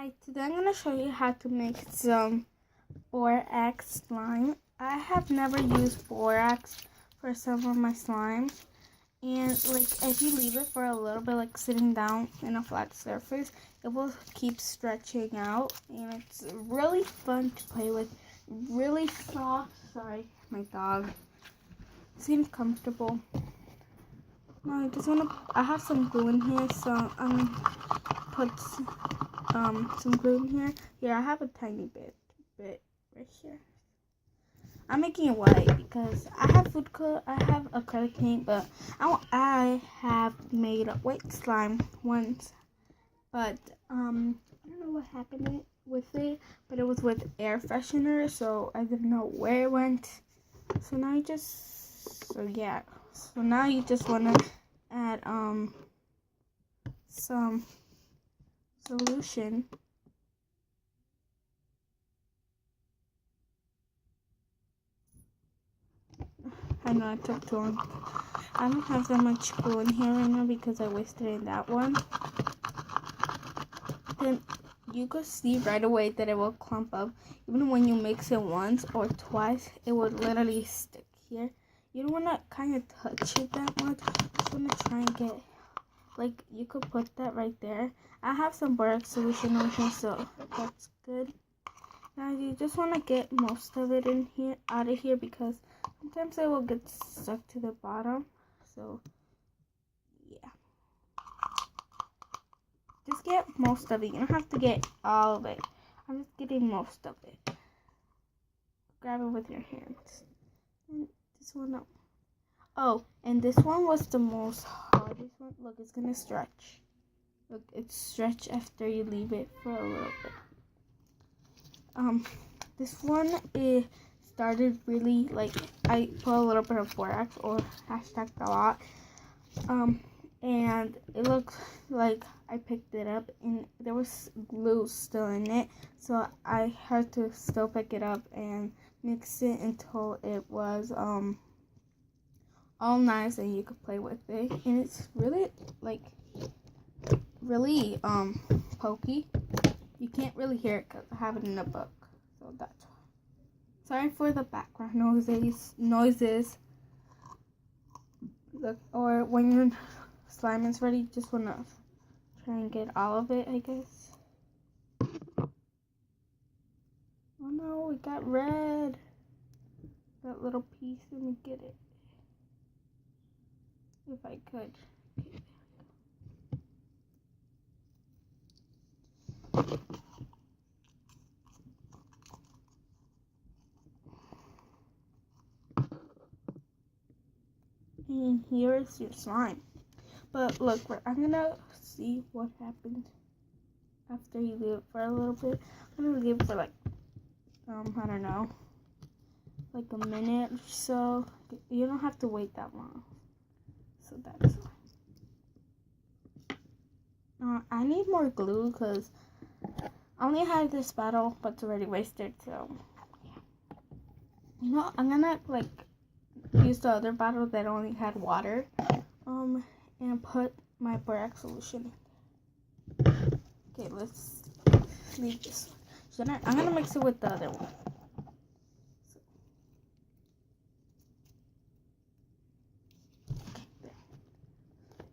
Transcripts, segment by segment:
Hi, today I'm going to show you how to make some borax slime. I have never used borax for some of my slimes. And if you leave it for a little bit, sitting down in a flat surface, it will keep stretching out. And it's really fun to play with. Really soft. Sorry, my dog. Seems comfortable. Now I have some glue in here, so I'm going to put some glue in here. Here, I have a tiny bit right here. I'm making it white because I have I have acrylic paint, but I have made a white slime once, but I don't know what happened with it, but it was with air freshener, so I didn't know where it went. So now you just want to add some solution. I know I took too long. I don't have that much glue in here right now because I wasted it in that one. Then you could see right away that it will clump up. Even when you mix it once or twice, it will literally stick here. You don't want to kind of touch it that much. You just want to try and get, you could put that right there. I have some borax solution on here, so that's good. Now you just want to get most of it out of here because sometimes it will get stuck to the bottom. So yeah, just get most of it. You don't have to get all of it. I'm just getting most of it. Grab it with your hands. And this one up. Oh, and this one was the most hardest one. Look, it's gonna stretch. Look, it's stretched after you leave it for a little bit. This one started really I put a little bit of borax or hashtag a lot, and it looked like I picked it up and there was glue still in it, so I had to still pick it up and mix it until it was all nice and you could play with it. And it's really really pokey. You can't really hear it because I have it in the book, so that's why. Sorry for the background noises. Look, or when your slime is ready, you just wanna try and get all of it, I guess. Oh no, it got red. That little piece, let me get it. If I could. And here's your slime. But look, I'm gonna see what happens after you leave it for a little bit. I'm gonna leave it for I don't know, a minute or so. You don't have to wait that long. So that's why. I need more glue because I only have this bottle, but it's already wasted. So yeah. I'm gonna use the other bottle that only had water, and put my borax solution in. Okay, let's leave this one. I'm gonna mix it with the other one.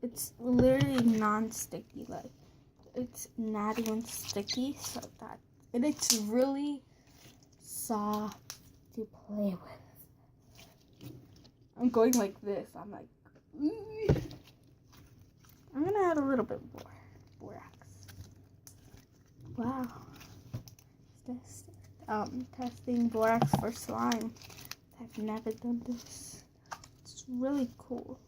It's literally non-sticky, it's not even sticky, and it's really soft to play with. I'm going like this. I'm like, ooh. I'm gonna add a little bit more borax. Wow. Testing borax for slime. I've never done this. It's really cool.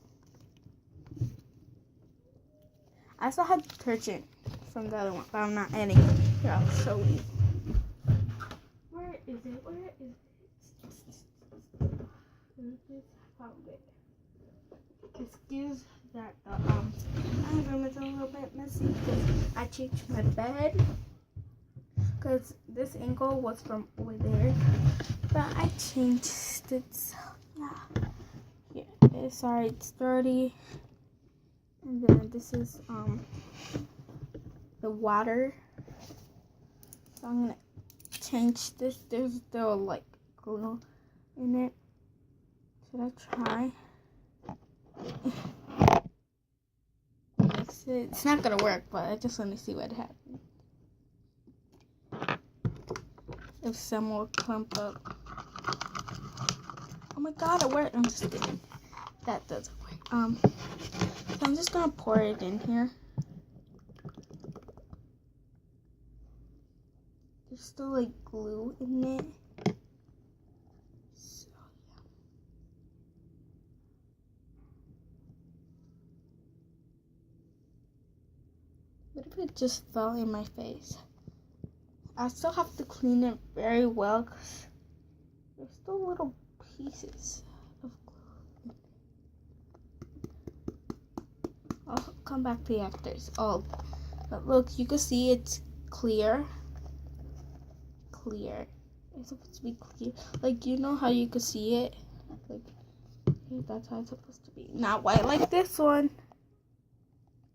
I still had detergent from the other one, but I'm not adding it. Here, I'll show you. Where is it? Found it. Excuse that my room is a little bit messy because I changed my bed. Because this angle was from over there, but I changed it. So yeah, sorry, it's dirty. And then this is the water So I'm gonna change this. There's still like glue in it. Should I try? Mix it. It's not gonna work, but I just want to see what happens. If some will clump up. Oh my god, it worked. I'm just kidding. That doesn't work. So I'm just gonna pour it in here. There's still like glue in it. So yeah. What if it just fell in my face? I still have to clean it very well because there's still little pieces of glue. I'll come back to the afters. Oh, but look, you can see it's clear. It's supposed to be clear. Like, you know how you can see it? Like, that's how it's supposed to be. Not white like this one.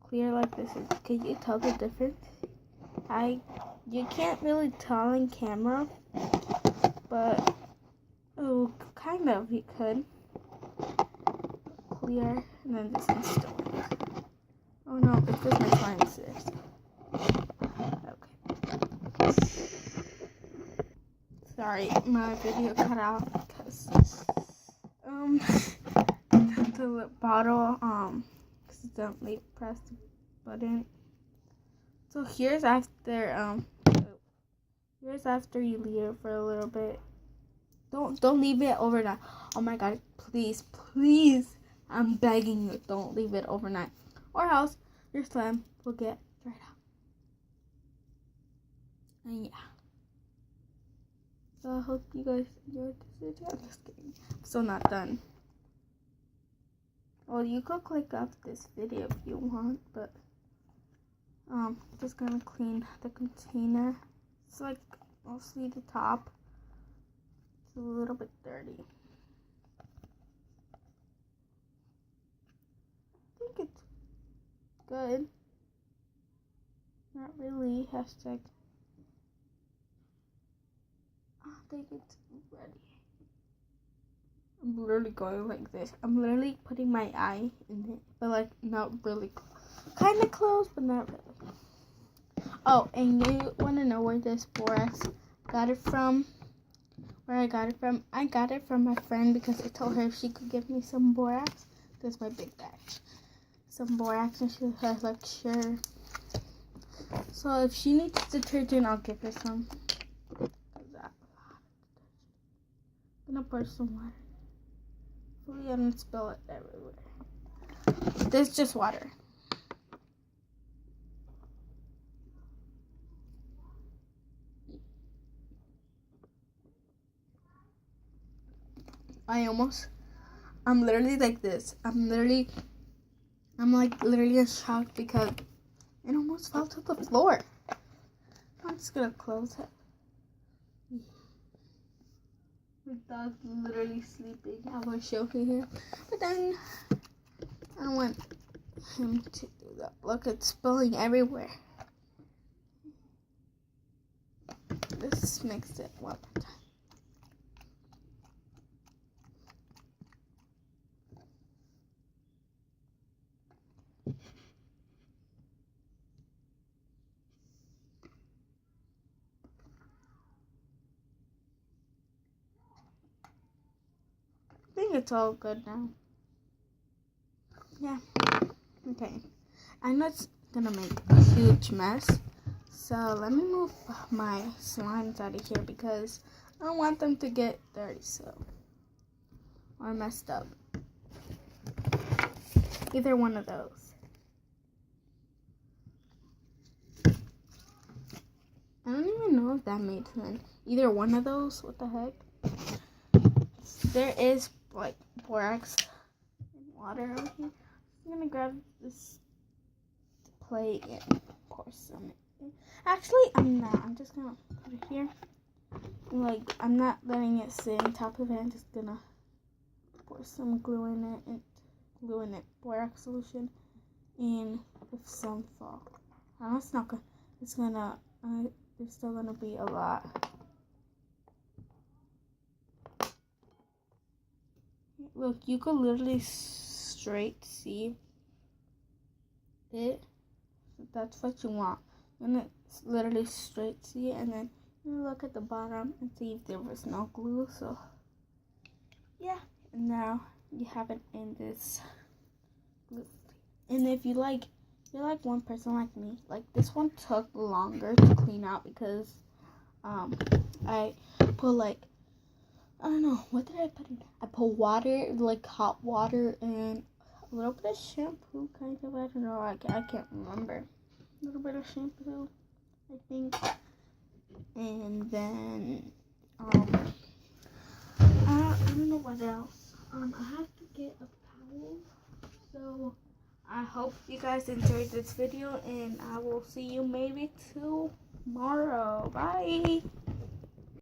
Clear like this. Can you tell the difference? You can't really tell on camera, but oh, kind of. You could. Clear, and then this one's still. Oh no, it's because my slime's there. Okay. Sorry, my video cut out because the bottle accidentally pressed the button. So here's after you leave it for a little bit. Don't leave it overnight. Oh my god, please, I'm begging you, don't leave it overnight, or else your slime will get dried out. And yeah. So I hope you guys enjoyed this video. I'm just kidding. I'm still not done. Well, you could click off this video if you want, but just gonna clean the container. It's like mostly the top. It's a little bit dirty. I think it's good. Not really. Hashtag. I think it's ready. I'm literally going like this. I'm literally putting my eye in it, but like not really. Kind of close, but not really. Oh, and you want to know where this borax got it from? Where I got it from? I got it from my friend because I told her if she could give me some borax. That's my big batch. Some borax, and she was like, sure. So if she needs detergent, I'll give her some. I'm gonna pour some water. Hopefully I don't spill it everywhere. This is just water. I'm literally like this. I'm like literally in shock because it almost fell to the floor. I'm just gonna close it. My dog's literally sleeping. I will show him here. But then I don't want him to do that. Look, it's spilling everywhere. Let's mix it one more time. I think it's all good now. Yeah. Okay. I know it's gonna make a huge mess. So let me move my slimes out of here because I don't want them to get dirty or messed up. Either one of those. I don't even know if that made sense. Either one of those. What the heck? There is like borax and water over here. I'm gonna grab this plate and pour some. Actually, I'm not. I'm just gonna put it here. Like, I'm not letting it sit on top of it. I'm just gonna pour some glue in it, borax solution, and if some fall. It's not gonna. there's still gonna be a lot. Look, you could literally straight see it. That's what you want. And it's literally straight see it, and then you look at the bottom and see if there was no glue. So yeah, and now you have it in this glue. And if you're like one person like me, like this one took longer to clean out because I put like, I don't know, what did I put in? I put water, like hot water, and a little bit of shampoo, kind of. I don't know. I can't remember. A little bit of shampoo, I think. And then I don't know what else. I have to get a towel. So I hope you guys enjoyed this video, and I will see you maybe tomorrow. Bye.